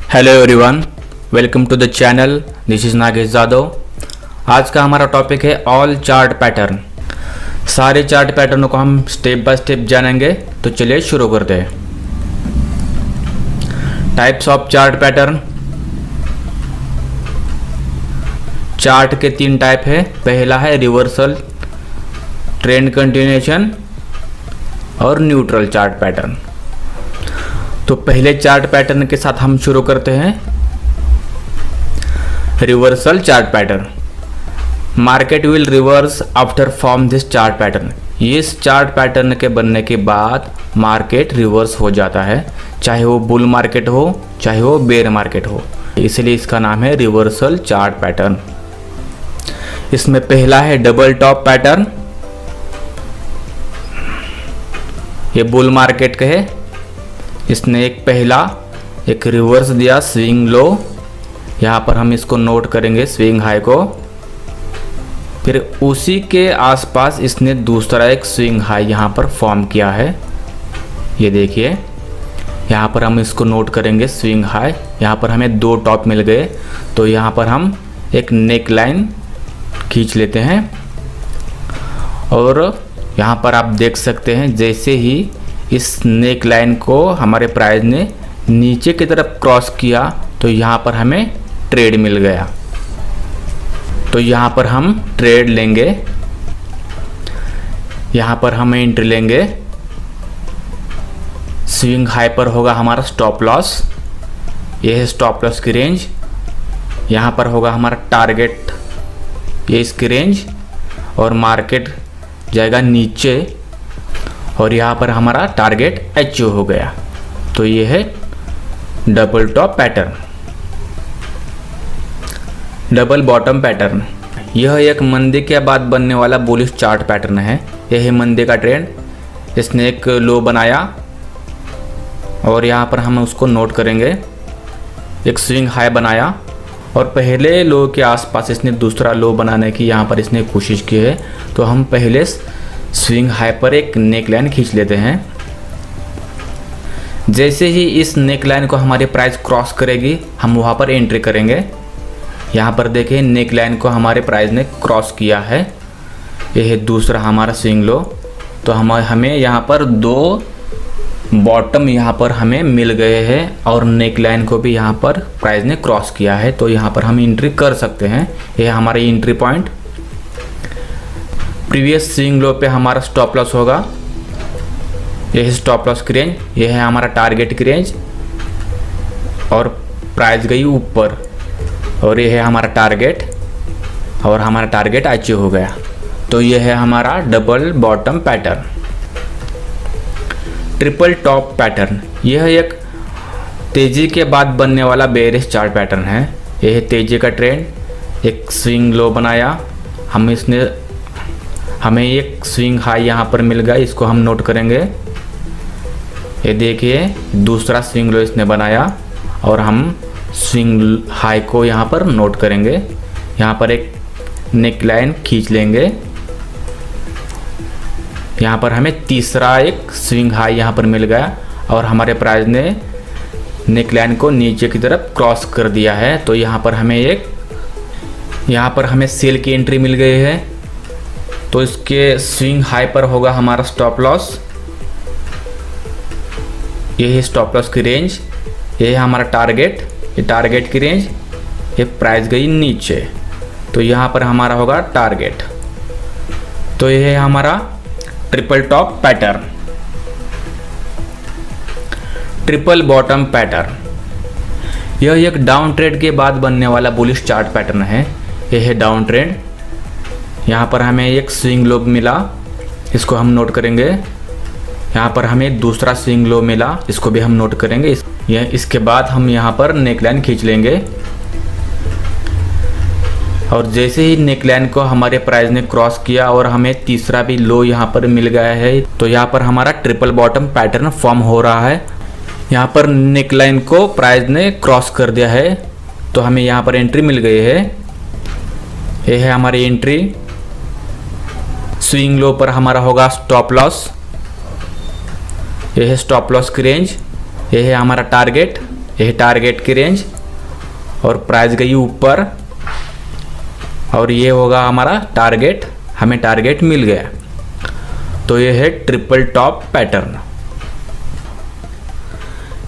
Hello everyone, welcome to the channel. This is Nagesh Jadhav. आज का हमारा टॉपिक है ऑल चार्ट पैटर्न। सारे चार्ट पैटर्नों को हम स्टेप बाय स्टेप जानेंगे, तो चलिए शुरू करते हैं। Types of chart pattern. Chart के 3 टाइप है। पहला है रिवर्सल, ट्रेंड कंटिन्यूएशन और न्यूट्रल चार्ट पैटर्न। तो पहले चार्ट पैटर्न के साथ हम शुरू करते हैं। Reversal chart pattern. Market will reverse after form this chart pattern. इस चार्ट पैटर्न के बनने के बाद मार्केट रिवर्स हो जाता है, चाहे वो बुल मार्केट हो चाहे वो बेयर मार्केट हो, इसलिए इसका नाम है रिवर्सल चार्ट पैटर्न। इसमें पहला है डबल टॉप पैटर्न। ये बुल मार्केट का है। इसने एक रिवर्स दिया, स्विंग लो। यहाँ पर हम इसको नोट करेंगे, स्विंग हाई को। फिर उसी के आसपास इसने दूसरा एक स्विंग हाई यहाँ पर फॉर्म किया है। ये देखिए, यहाँ पर हम इसको नोट करेंगे, स्विंग हाई। यहाँ पर हमें 2 टॉप मिल गए, तो यहाँ पर हम एक नेक लाइन खींच लेते हैं। और यहाँ पर आप देख सकते हैं, जैसे ही इस नेक लाइन को हमारे प्राइस ने नीचे की तरफ क्रॉस किया तो यहाँ पर हमें ट्रेड मिल गया। तो यहाँ पर हम ट्रेड लेंगे, यहाँ पर हम एंट्री लेंगे। स्विंग हाई पर होगा हमारा स्टॉप लॉस। ये है स्टॉप लॉस की रेंज। यहाँ पर होगा हमारा टारगेट, ये इसकी रेंज। और मार्केट जाएगा नीचे और यहाँ पर हमारा टारगेट अचीव हो गया। तो ये है double top pattern. Double bottom pattern. यह एक मंदी के बाद बनने वाला बुलिश चार्ट पैटर्न है। यह है मंदी का ट्रेंड। इसने एक लो बनाया और यहाँ पर हम उसको नोट करेंगे। एक स्विंग हाई बनाया और पहले लो के आसपास इसने दूसरा लो बनाने की यहाँ पर इसने कोशिश की है। तो हम पहले स्विंग हाई पर एक नेक लाइन खींच लेते हैं। जैसे ही इस नेक लाइन को हमारी प्राइस क्रॉस करेगी, हम वहाँ पर एंट्री करेंगे। यहाँ पर देखिए, नेक लाइन को हमारे प्राइस ने क्रॉस किया है। यह है दूसरा हमारा स्विंग लो। तो हमें यहाँ पर 2 बॉटम यहाँ पर हमें मिल गए हैं और नेक लाइन को भी यहाँ पर प्राइस ने क्रॉस किया है। तो यहाँ पर हम एंट्री कर सकते हैं। यह हमारा entry point. Previous swing low पे हमारा स्टॉप लॉस होगा। यह है स्टॉप लॉस की रेंज। यह है हमारा टारगेट की रेंज। और प्राइस गई ऊपर और यह है हमारा टारगेट, और हमारा टारगेट अचीव हो गया। तो यह है हमारा double bottom pattern. Triple top pattern. यह एक तेजी के बाद बनने वाला बेयरिश चार्ट पैटर्न है। यह है तेजी का ट्रेंड। एक स्विंग लो बनाया, हमें एक स्विंग हाई यहाँ पर मिल गया। इसको हम नोट करेंगे। ये देखिए, दूसरा स्विंग लो इसने बनाया और हम स्विंग हाई को यहाँ पर नोट करेंगे। यहाँ पर एक नेक लाइन खींच लेंगे। यहाँ पर हमें तीसरा एक स्विंग हाई यहाँ पर मिल गया और हमारे प्राइस ने नेक लाइन को नीचे की तरफ क्रॉस कर दिया है। तो यहाँ पर हमें सेल की एंट्री मिल गई है। तो इसके स्विंग हाई पर होगा हमारा स्टॉप लॉस। ये है स्टॉप लॉस की रेंज। ये है हमारा टारगेट, ये टारगेट की रेंज। ये प्राइस गई नीचे, तो यहाँ पर हमारा होगा टारगेट। तो ये है हमारा triple top pattern. Triple bottom pattern. यह एक डाउन ट्रेंड के बाद बनने वाला बुलिश चार्ट पैटर्न है। यह है डाउन ट्रेंड। यहाँ पर हमें एक स्विंग लो मिला, इसको हम नोट करेंगे। यहाँ पर हमें दूसरा स्विंग लो मिला, इसको भी हम नोट करेंगे। इसके बाद हम यहाँ पर नेक लाइन खींच लेंगे। और जैसे ही नेक लाइन को हमारे प्राइस ने क्रॉस किया और हमें तीसरा भी लो यहाँ पर मिल गया है, तो यहाँ पर हमारा ट्रिपल बॉटम पैटर्न फॉर्म हो रहा है। यहाँ पर नेक लाइन को प्राइस ने क्रॉस कर दिया है, तो हमें यहाँ पर एंट्री मिल गई है। यह है हमारी एंट्री। स्विंग लो पर हमारा होगा स्टॉप लॉस। यह है स्टॉप लॉस की रेंज। यह है हमारा टारगेट, यह टारगेट की रेंज और प्राइस गई ऊपर और ये होगा हमारा टारगेट, हमें टारगेट मिल गया। तो ये है triple top pattern.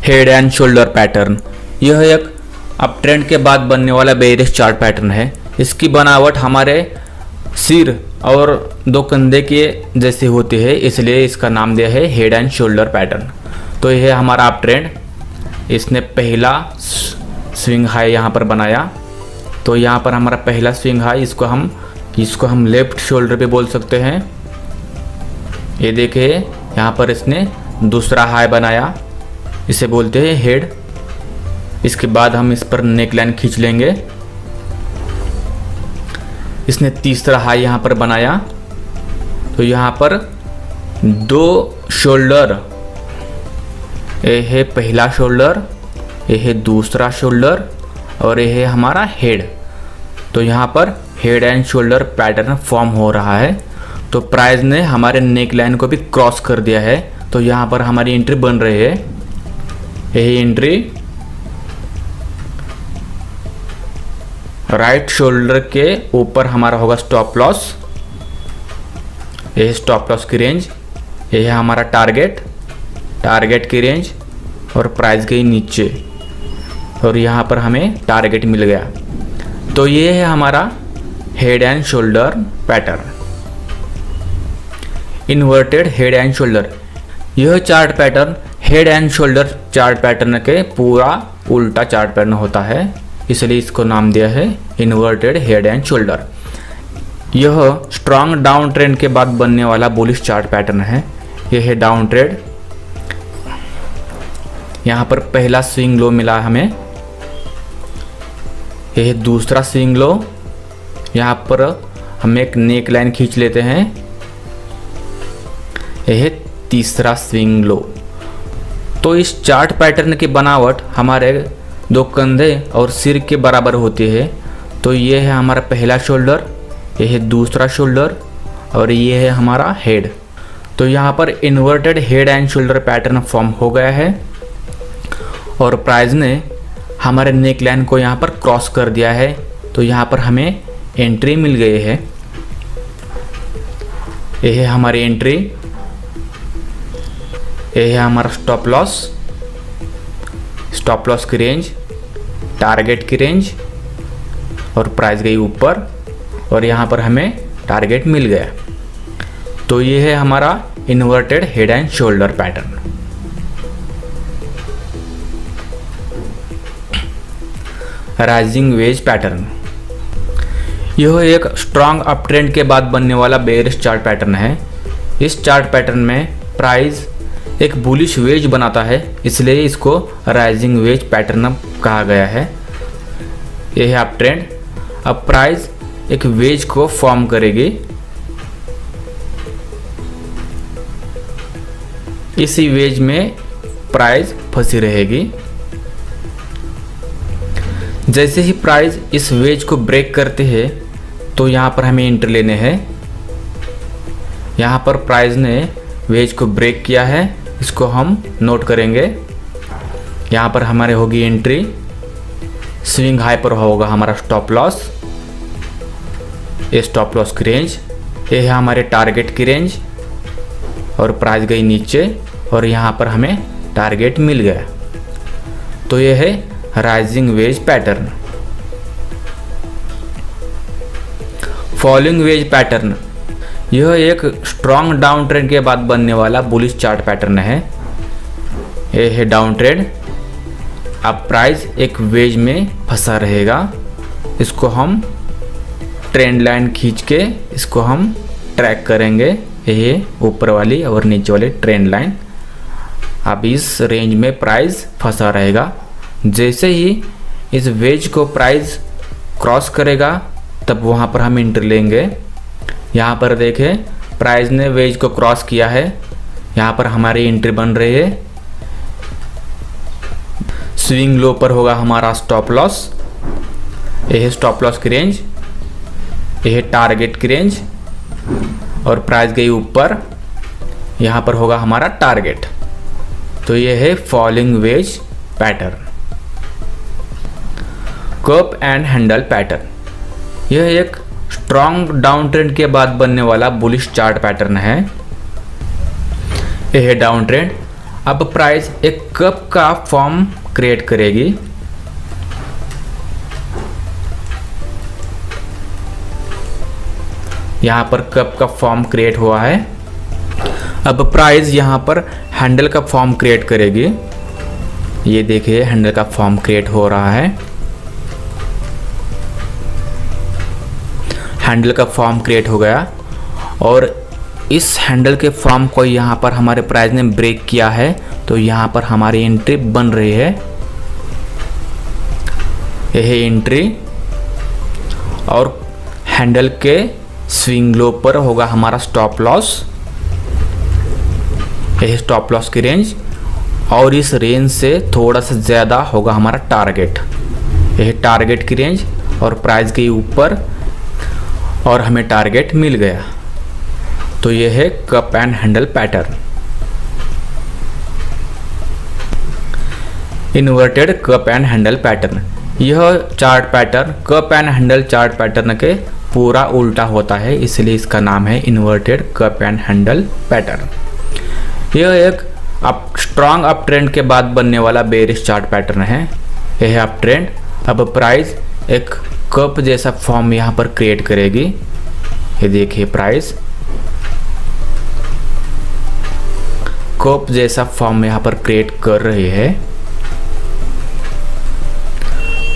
Head and shoulder pattern, यह एक अप ट्रेंड के बाद बनने वाला बेयरिश चार्ट पैटर्न है। इसकी बनावट हमारे सिर और दो कंधे के जैसे होती है, इसलिए इसका नाम दिया है हेड एंड शोल्डर पैटर्न। तो यह है हमारा अप ट्रेंड, इसने पहला स्विंग हाई यहाँ पर बनाया। तो यहाँ पर हमारा पहला स्विंग हाई, इसको हम लेफ्ट शोल्डर पे बोल सकते हैं। ये देखिए यहाँ पर इसने दूसरा हाई बनाया, इसे बोलते हैं हेड। इसके बाद हम इस पर नेक लाइन खींच लेंगे। इसने तीसरा हाई यहाँ पर बनाया। तो यहाँ पर दो शोल्डर, ये है पहला शोल्डर, ये है दूसरा शोल्डर और ये है हमारा हेड। तो यहाँ पर head and shoulder pattern form हो रहा है। तो प्राइस ने हमारे नेक लाइन को भी क्रॉस कर दिया है। तो यहाँ पर हमारी एंट्री बन रही है, यही एंट्री राइट शोल्डर के ऊपर हमारा होगा स्टॉप लॉस। यह स्टॉप लॉस की रेंज, यह है हमारा टारगेट की रेंज और प्राइस गई नीचे और यहाँ पर हमें टारगेट मिल गया। तो ये है हमारा head and shoulder pattern, inverted head and shoulder. यह chart pattern head and shoulder chart pattern के पूरा उल्टा चार्ट पैटर्न होता है, इसलिए इसको नाम दिया है इन्वर्टेड हेड एंड शोल्डर। यह स्ट्रॉन्ग डाउन ट्रेंड के बाद बनने वाला बुलिश चार्ट पैटर्न है। यह है डाउन ट्रेंड। यहाँ पर पहला स्विंग लो मिला हमें, यह है दूसरा स्विंग लो। यहाँ पर हम एक नेक लाइन खींच लेते हैं, यह है तीसरा स्विंग लो। तो इस चार्ट पैटर्न की बनावट हमारे दो कंधे और सिर के बराबर होती है। तो ये है हमारा पहला शोल्डर, यह है दूसरा शोल्डर और ये है हमारा हेड। तो यहाँ पर inverted head and shoulder pattern form हो गया है और प्राइस ने हमारे नेक लाइन को यहाँ पर क्रॉस कर दिया है। तो यहाँ पर हमें एंट्री मिल गई है, यह है हमारी एंट्री, यह है हमारा स्टॉप लॉस की रेंज, टारगेट की रेंज और प्राइस गई ऊपर और यहाँ पर हमें टारगेट मिल गया। तो ये है हमारा inverted head and shoulder pattern. Rising veg pattern, यह एक स्ट्रॉन्ग अप ट्रेंड के बाद बनने वाला बेयरिश चार्ट पैटर्न है। इस चार्ट पैटर्न में प्राइस एक बुलिश वेज बनाता है, इसलिए इसको राइजिंग वेज पैटर्न कहा गया है। यह है अप ट्रेंड। अब प्राइस एक वेज को फॉर्म करेगी, इसी वेज में प्राइस फंसी रहेगी। जैसे ही प्राइस इस वेज को ब्रेक करते हैं तो यहाँ पर हमें एंट्री लेने हैं। यहाँ पर प्राइस ने वेज को ब्रेक किया है, इसको हम नोट करेंगे। यहाँ पर हमारे होगी एंट्री, स्विंग हाई पर होगा हमारा स्टॉप लॉस, ये स्टॉप लॉस की रेंज, ये है हमारे टारगेट की रेंज और प्राइस गई नीचे और यहाँ पर हमें टारगेट मिल गया। तो ये है rising veg pattern. Falling veg pattern, यह एक स्ट्रॉन्ग डाउन ट्रेंड के बाद बनने वाला बुलिश चार्ट पैटर्न है। यह है डाउन ट्रेंड। अब प्राइस एक वेज में फंसा रहेगा, इसको हम ट्रेंड लाइन खींच के इसको हम ट्रैक करेंगे। यह ऊपर वाली और नीचे वाली ट्रेंड लाइन। अब इस रेंज में प्राइस फंसा रहेगा। जैसे ही इस वेज को प्राइस क्रॉस करेगा तब वहाँ पर हम एंट्री लेंगे। यहाँ पर देखें प्राइस ने वेज को क्रॉस किया है, यहाँ पर हमारी एंट्री बन रही है। स्विंग लो पर होगा हमारा स्टॉप लॉस, यह है स्टॉप लॉस की रेंज, यह है टारगेट की रेंज और प्राइस गई ऊपर, यहाँ पर होगा हमारा टारगेट। तो यह है falling veg pattern. Cup and handle pattern, यह एक स्ट्रॉन्ग डाउन ट्रेंड के बाद बनने वाला बुलिश चार्ट पैटर्न है। यह डाउन ट्रेंड अब प्राइस एक कप का फॉर्म क्रिएट करेगी। यहाँ पर कप का फॉर्म क्रिएट हुआ है। अब प्राइस यहाँ पर हैंडल का फॉर्म क्रिएट करेगी। ये देखिए हैंडल का फॉर्म क्रिएट हो रहा है। हैंडल का फॉर्म क्रिएट हो गया और इस हैंडल के फॉर्म को यहाँ पर हमारे प्राइस ने ब्रेक किया है, तो यहाँ पर हमारी एंट्री बन रही है। यह एंट्री और हैंडल के स्विंग लो पर होगा हमारा स्टॉप लॉस। यह स्टॉप लॉस की रेंज और इस रेंज से थोड़ा सा ज़्यादा होगा हमारा टारगेट। यह टारगेट की रेंज और प्राइस के ऊपर और हमें टारगेट मिल गया। तो यह है cup and handle pattern. Inverted cup and handle pattern, यह chart pattern cup and handle chart pattern के पूरा उल्टा होता है, इसलिए इसका नाम है inverted cup and handle pattern. यह एक स्ट्रॉन्ग अप ट्रेंड के बाद बनने वाला बेरिश चार्ट पैटर्न है। यह अप ट्रेंड अब प्राइस एक कप जैसा फॉर्म यहाँ पर क्रिएट करेगी। ये देखिए प्राइस कप जैसा फॉर्म यहाँ पर क्रिएट कर रही है।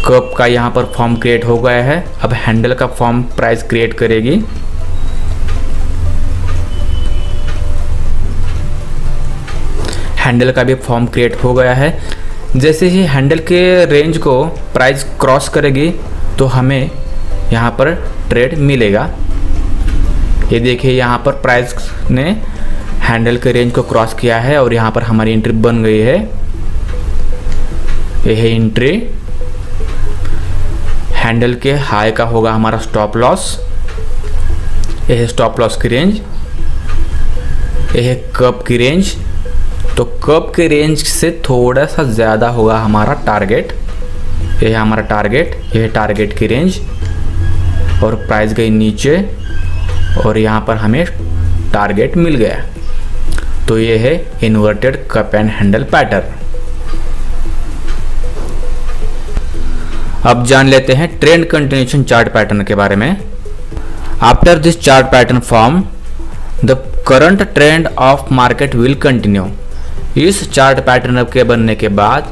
कप का यहाँ पर फॉर्म क्रिएट हो गया है। अब हैंडल का फॉर्म प्राइस क्रिएट करेगी। हैंडल का भी फॉर्म क्रिएट हो गया है। जैसे ही हैंडल के रेंज को प्राइस क्रॉस करेगी तो हमें यहाँ पर ट्रेड मिलेगा। ये देखिए यहाँ पर प्राइस ने हैंडल के रेंज को क्रॉस किया है और यहाँ पर हमारी एंट्री बन गई है। यह एंट्री हैंडल के हाई का होगा हमारा स्टॉप लॉस। यह स्टॉप लॉस की रेंज, यह कप की रेंज, तो कप के रेंज से थोड़ा सा ज़्यादा होगा हमारा टारगेट। यह हमारा टारगेट, यह टारगेट की रेंज और प्राइस गई नीचे और यहाँ पर हमें टारगेट मिल गया। तो यह है inverted cup and handle pattern. अब जान लेते हैं ट्रेंड कंटिन्यूएशन चार्ट पैटर्न के बारे में। After this chart pattern form the current trend of market will continue. इस चार्ट पैटर्न के बनने के बाद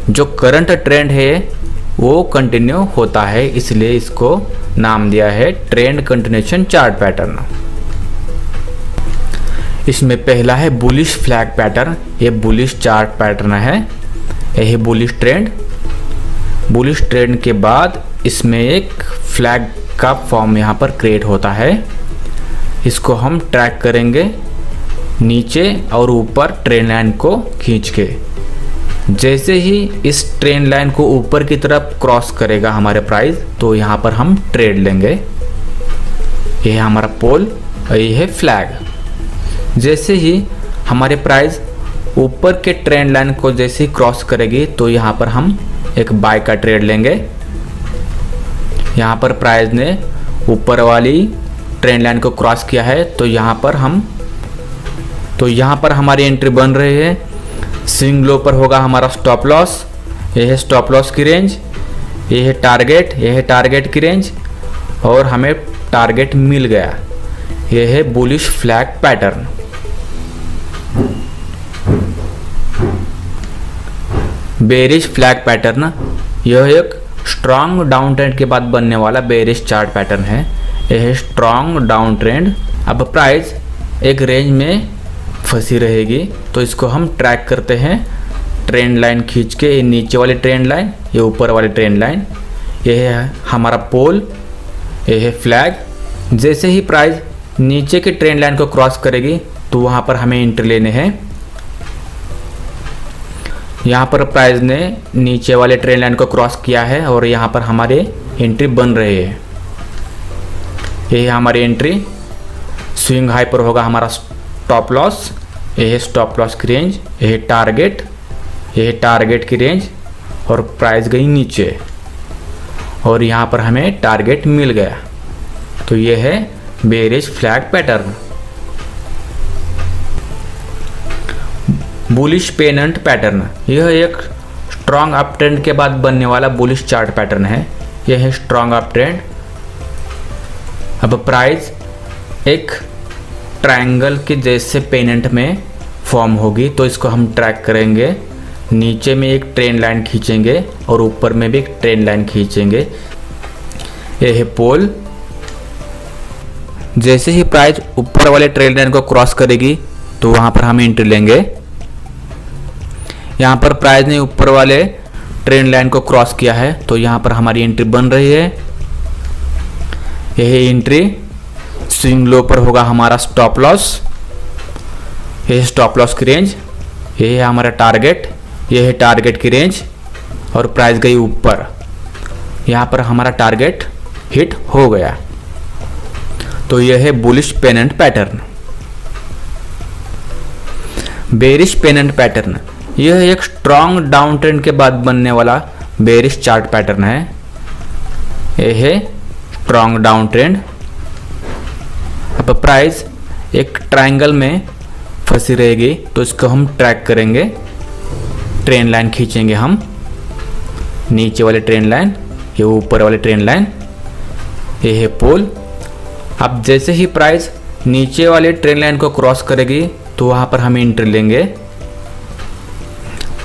जो करंट ट्रेंड है वो कंटिन्यू होता है, इसलिए इसको नाम दिया है ट्रेंड कंटिन्यूएशन चार्ट पैटर्न। इसमें पहला है बुलिश फ्लैग पैटर्न। ये बुलिश चार्ट पैटर्न है। यह बुलिश ट्रेंड, बुलिश ट्रेंड के बाद इसमें एक फ्लैग का फॉर्म यहाँ पर क्रिएट होता है। इसको हम ट्रैक करेंगे नीचे और ऊपर ट्रेंड लाइन को खींच के। जैसे ही इस ट्रेंड लाइन को ऊपर की तरफ क्रॉस करेगा हमारे प्राइस, तो यहाँ पर हम ट्रेड लेंगे। यह है हमारा पोल और यह है फ्लैग। जैसे ही हमारे प्राइस ऊपर के ट्रेंड लाइन को जैसे ही क्रॉस करेगी तो यहाँ पर हम एक बाय का ट्रेड लेंगे। यहाँ पर प्राइस ने ऊपर वाली ट्रेंड लाइन को क्रॉस किया है, तो यहाँ पर हमारी एंट्री बन रही है। स्विंग लो पर होगा हमारा स्टॉप लॉस। यह है स्टॉप लॉस की रेंज, यह है टारगेट, यह है टारगेट की रेंज और हमें टारगेट मिल गया। यह है bullish flag pattern. Bearish flag pattern, यह एक स्ट्रॉन्ग डाउन ट्रेंड के बाद बनने वाला बेरिश चार्ट पैटर्न है। यह है स्ट्रॉन्ग डाउन ट्रेंड। अब प्राइस एक रेंज में फंसी रहेगी, तो इसको हम ट्रैक करते हैं ट्रेंड लाइन खींच के। ये नीचे वाली ट्रेंड लाइन, ये ऊपर वाली ट्रेंड लाइन, ये है हमारा पोल, ये है फ्लैग। जैसे ही प्राइस नीचे की ट्रेंड लाइन को क्रॉस करेगी तो वहाँ पर हमें एंट्री लेने हैं। यहाँ पर प्राइस ने नीचे वाले ट्रेंड लाइन को क्रॉस किया है और यहाँ पर हमारे एंट्री बन रही है। ये है हमारी एंट्री। स्विंग हाई पर होगा हमारा स्टॉप लॉस। यह है स्टॉप लॉस की रेंज, यह है टारगेट, यह है टारगेट की रेंज और प्राइस गई नीचे। और यहाँ पर हमें टारगेट मिल गया। तो ये है bearish flag pattern. Bullish pennant pattern, यह एक स्ट्रॉन्ग अप ट्रेंड के बाद बनने वाला बुलिश चार्ट पैटर्न है। यह है स्ट्रॉन्ग अप ट्रेंड। अब प्राइस एक ट्रायंगल के जैसे पेनेंट में फॉर्म होगी, तो इसको हम ट्रैक करेंगे। नीचे में एक ट्रेंड लाइन खींचेंगे और ऊपर में भी एक ट्रेंड लाइन खींचेंगे। यह है पोल। जैसे ही प्राइस ऊपर वाले ट्रेंड लाइन को क्रॉस करेगी तो वहां पर हम एंट्री लेंगे। यहाँ पर प्राइस ने ऊपर वाले ट्रेंड लाइन को क्रॉस किया है, तो यहाँ पर हमारी एंट्री बन रही है। यह एंट्री स्विंग लो पर होगा हमारा स्टॉप लॉस। यह स्टॉप लॉस की रेंज, यह है हमारा टारगेट, यह है टारगेट की रेंज और प्राइस गई ऊपर। यहाँ पर हमारा टारगेट हिट हो गया। तो यह है bullish pennant pattern. Bearish pennant pattern, यह एक स्ट्रॉन्ग डाउन ट्रेंड के बाद बनने वाला बेरिश चार्ट पैटर्न है। यह है स्ट्रॉन्ग डाउन ट्रेंड। अब प्राइस एक ट्रायंगल में फंसी रहेगी, तो इसको हम ट्रैक करेंगे। ट्रेंड लाइन खींचेंगे हम, नीचे वाले ट्रेंड लाइन, ये ऊपर वाले ट्रेंड लाइन, ये है पोल। अब जैसे ही प्राइस नीचे वाले ट्रेंड लाइन को क्रॉस करेगी तो वहाँ पर हम एंट्री लेंगे।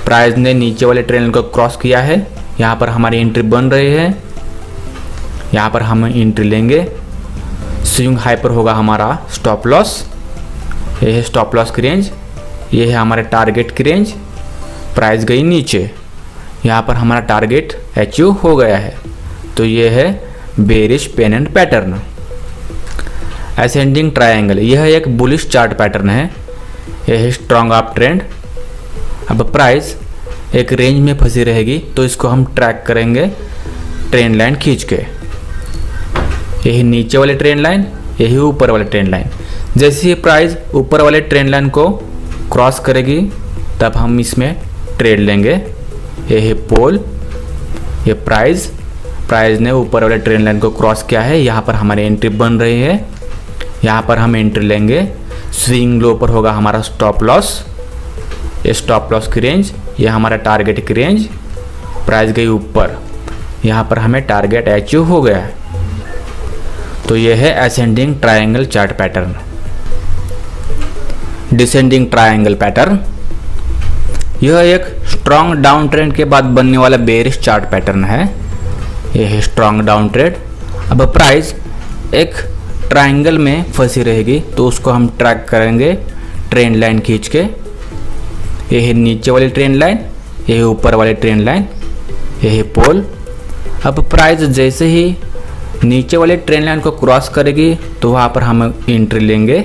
प्राइस ने नीचे वाले ट्रेंड लाइन को क्रॉस किया है, यहाँ पर हमारी एंट्री बन रही है। यहाँ पर हम एंट्री लेंगे। स्विंग हाई पर होगा हमारा स्टॉप लॉस। यह है स्टॉप लॉस की रेंज, ये है हमारे टारगेट की रेंज। प्राइस गई नीचे, यहाँ पर हमारा टारगेट अचीव हो गया है। तो ये है bearish pennant pattern. Ascending triangle, यह एक बुलिश चार्ट पैटर्न है। यह है स्ट्रॉन्ग अप ट्रेंड। अब प्राइस एक रेंज में फंसी रहेगी, तो इसको हम ट्रैक करेंगे ट्रेंड लाइन खींच के। यही नीचे वाले ट्रेंड लाइन, यही ऊपर वाले ट्रेंड लाइन। जैसे ही प्राइस ऊपर वाले ट्रेंड लाइन को क्रॉस करेगी तब हम इसमें ट्रेड लेंगे। यह है पोल। ये प्राइस ने ऊपर वाले ट्रेंड लाइन को क्रॉस किया है, यहाँ पर हमारी एंट्री बन रही है। यहाँ पर हम एंट्री लेंगे। स्विंग लो पर होगा हमारा स्टॉप लॉस। ये स्टॉप लॉस की रेंज, ये हमारा टारगेट की रेंज। प्राइस गई ऊपर, यहाँ पर हमें टारगेट अचीव हो गया है। तो यह है ascending triangle chart pattern. Descending triangle pattern, यह एक स्ट्रॉन्ग डाउन ट्रेंड के बाद बनने वाला बेरिश चार्ट पैटर्न है। यह है स्ट्रॉन्ग डाउन ट्रेंड। अब प्राइस एक ट्रायंगल में फंसी रहेगी, तो उसको हम ट्रैक करेंगे ट्रेंड लाइन खींच के। यह है नीचे वाली ट्रेंड लाइन, यह है ऊपर वाली ट्रेंड लाइन, यह है पोल। अब प्राइस जैसे ही नीचे वाले ट्रेंड लाइन को क्रॉस करेगी तो वहाँ पर हम एंट्री लेंगे।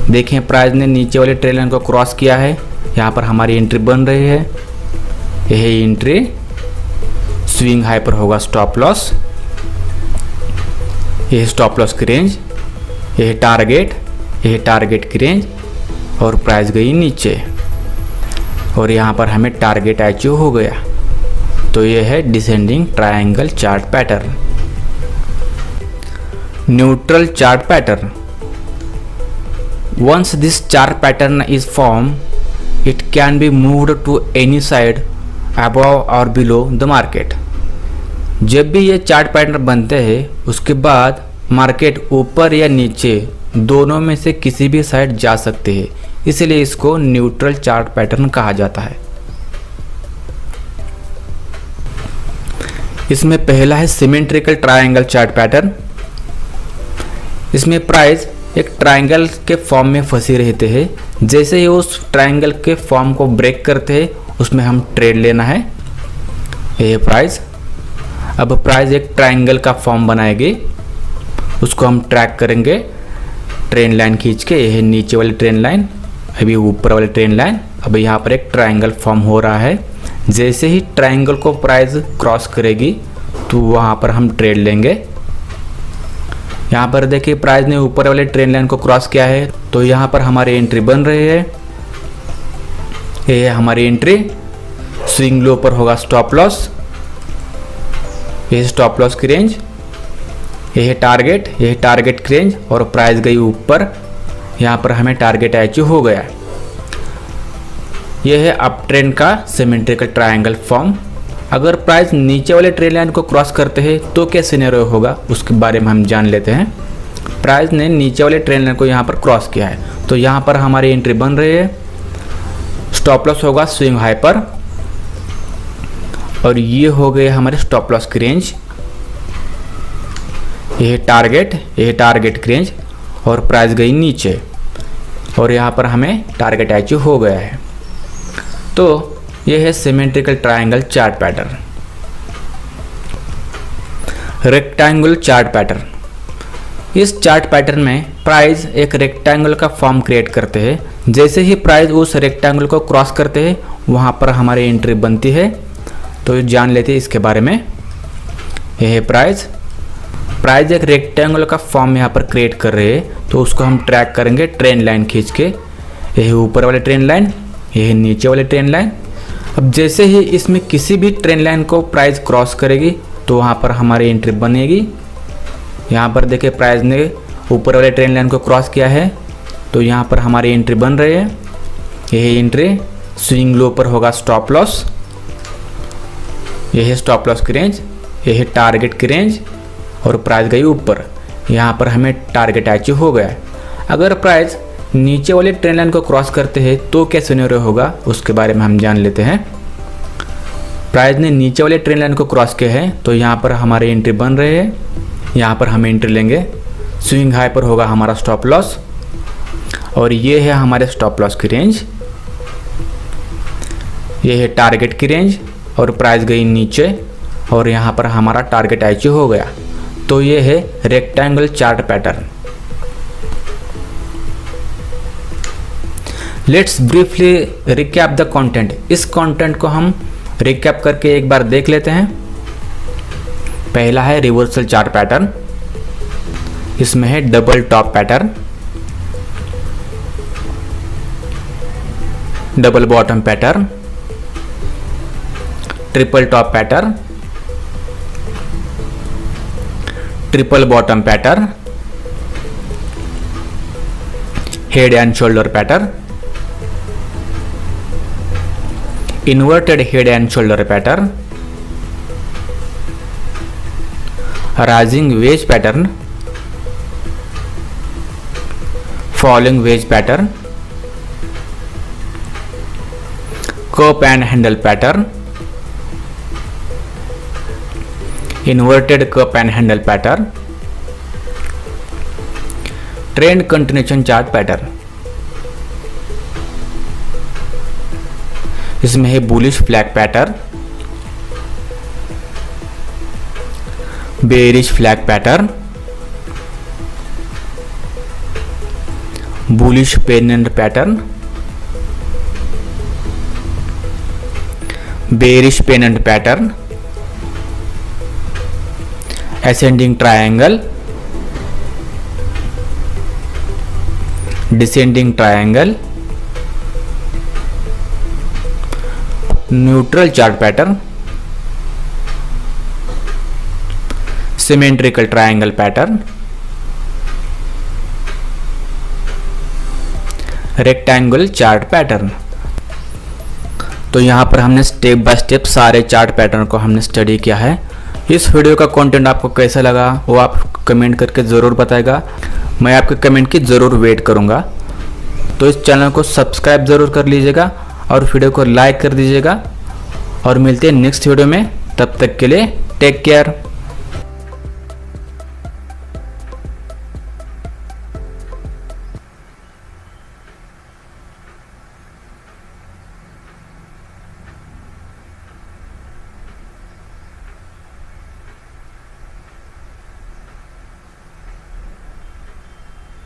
देखें प्राइस ने नीचे वाले ट्रेंड लाइन को क्रॉस किया है, यहाँ पर हमारी एंट्री बन रही है। यह एंट्री स्विंग हाई पर होगा स्टॉप लॉस। यह स्टॉप लॉस की रेंज, यह टारगेट की रेंज और प्राइस गई नीचे और यहाँ पर हमें टारगेट अचीव हो गया। तो यह है descending triangle chart pattern. Neutral chart pattern, once this chart pattern is formed, it can be moved to any side above or below the market। जब भी ये चार्ट पैटर्न बनते हैं उसके बाद मार्केट ऊपर या नीचे दोनों में से किसी भी साइड जा सकते हैं, इसलिए इसको न्यूट्रल चार्ट पैटर्न कहा जाता है। इसमें पहला है सिमेट्रिकल ट्रायंगल चार्ट पैटर्न। इसमें प्राइस एक ट्रायंगल के फॉर्म में फंसी रहते हैं। जैसे ही उस ट्रायंगल के फॉर्म को ब्रेक करते हैं उसमें हम ट्रेड लेना है। ये प्राइस, अब प्राइस एक ट्रायंगल का फॉर्म बनाएगी, उसको हम ट्रैक करेंगे ट्रेंड लाइन खींच के। यह नीचे वाली ट्रेंड लाइन, अभी ऊपर वाली ट्रेंड लाइन। अब यहाँ पर एक ट्रायंगल फॉर्म हो रहा है। जैसे ही ट्रायंगल को प्राइस क्रॉस करेगी तो वहाँ पर हम ट्रेड लेंगे। यहाँ पर देखिए प्राइस ने ऊपर वाले ट्रेंड लाइन को क्रॉस किया है, तो यहाँ पर हमारी एंट्री बन रही है। ये है हमारी एंट्री। स्विंग लो पर होगा स्टॉप लॉस। ये है स्टॉप लॉस की रेंज, ये है टारगेट, ये है टारगेट की रेंज और प्राइस गई ऊपर, यहाँ पर हमें टारगेट अचीव हो गया। यह है अप ट्रेंड का सिमेट्रिकल ट्रायंगल फॉर्म। अगर प्राइस नीचे वाले ट्रेंड लाइन को क्रॉस करते हैं तो क्या सिनेरियो होगा उसके बारे में हम जान लेते हैं। प्राइस ने नीचे वाले ट्रेंड लाइन को यहाँ पर क्रॉस किया है तो यहाँ पर हमारी एंट्री बन रही है। स्टॉप लॉस होगा स्विंग हाई पर और ये हो गए हमारे स्टॉप लॉस की रेंज। ये है टारगेट, ये है टारगेट की रेंज और प्राइस गई नीचे और यहाँ पर हमें टारगेट अचीव हो गया है। तो यह है symmetrical triangle chart pattern. Rectangular chart pattern. इस चार्ट पैटर्न में प्राइस एक रेक्टेंगल का फॉर्म क्रिएट करते हैं। जैसे ही प्राइस उस रेक्टेंगल को क्रॉस करते हैं वहाँ पर हमारी एंट्री बनती है। तो जान लेते हैं इसके बारे में। यह है प्राइस एक रेक्टेंगल का फॉर्म यहाँ पर क्रिएट कर रहे हैं तो उसको हम ट्रैक करेंगे ट्रेंड लाइन खींच के। यह है ऊपर वाले ट्रेंड लाइन, यह है नीचे वाले ट्रेंड लाइन। अब जैसे ही इसमें किसी भी ट्रेंड लाइन को प्राइस क्रॉस करेगी तो वहाँ पर हमारी एंट्री बनेगी। यहाँ पर देखिए प्राइस ने ऊपर वाले ट्रेंड लाइन को क्रॉस किया है तो यहाँ पर हमारी एंट्री बन रही है। यही एंट्री स्विंग लो पर होगा स्टॉप लॉस। यह है स्टॉप लॉस की रेंज, यह है टारगेट की रेंज और प्राइस गई ऊपर। यहाँ पर हमें टारगेट अचीव हो गया। अगर प्राइस नीचे वाले ट्रेंड लाइन को क्रॉस करते हैं तो क्या सिनेरियो होगा उसके बारे में हम जान लेते हैं। प्राइस ने नीचे वाले ट्रेंड लाइन को क्रॉस किया है तो यहाँ पर हमारी एंट्री बन रही है। यहाँ पर हम एंट्री लेंगे। स्विंग हाई पर होगा हमारा स्टॉप लॉस और ये है हमारे स्टॉप लॉस की रेंज। ये है टारगेट की रेंज और प्राइस गई नीचे और यहाँ पर हमारा टारगेट अचीव हो गया। तो ये है rectangle chart pattern. Let's briefly recap the content. इस कंटेंट को हम रिकैप करके एक बार देख लेते हैं। पहला है रिवर्सल चार्ट पैटर्न। इसमें है double top pattern, double bottom pattern, triple top pattern, triple bottom pattern, head and shoulder pattern, inverted head and shoulder pattern, rising wedge pattern, falling wedge pattern, cup and handle pattern, inverted cup and handle pattern, trend continuation chart pattern। इसमें है bullish flag pattern, bearish flag pattern, bullish pendant pattern, bearish pendant pattern, ascending triangle, descending triangle, neutral chart pattern, symmetrical triangle pattern, rectangular chart pattern. तो यहाँ पर हमने step by step सारे chart pattern को हमने study किया है। इस वीडियो का कंटेंट आपको कैसा लगा वो आप कमेंट करके ज़रूर बताएगा। मैं आपके कमेंट की ज़रूर वेट करूँगा। तो इस चैनल को सब्सक्राइब ज़रूर कर लीजिएगा और वीडियो को लाइक कर दीजिएगा और मिलते हैं नेक्स्ट वीडियो में। तब तक के लिए टेक केयर।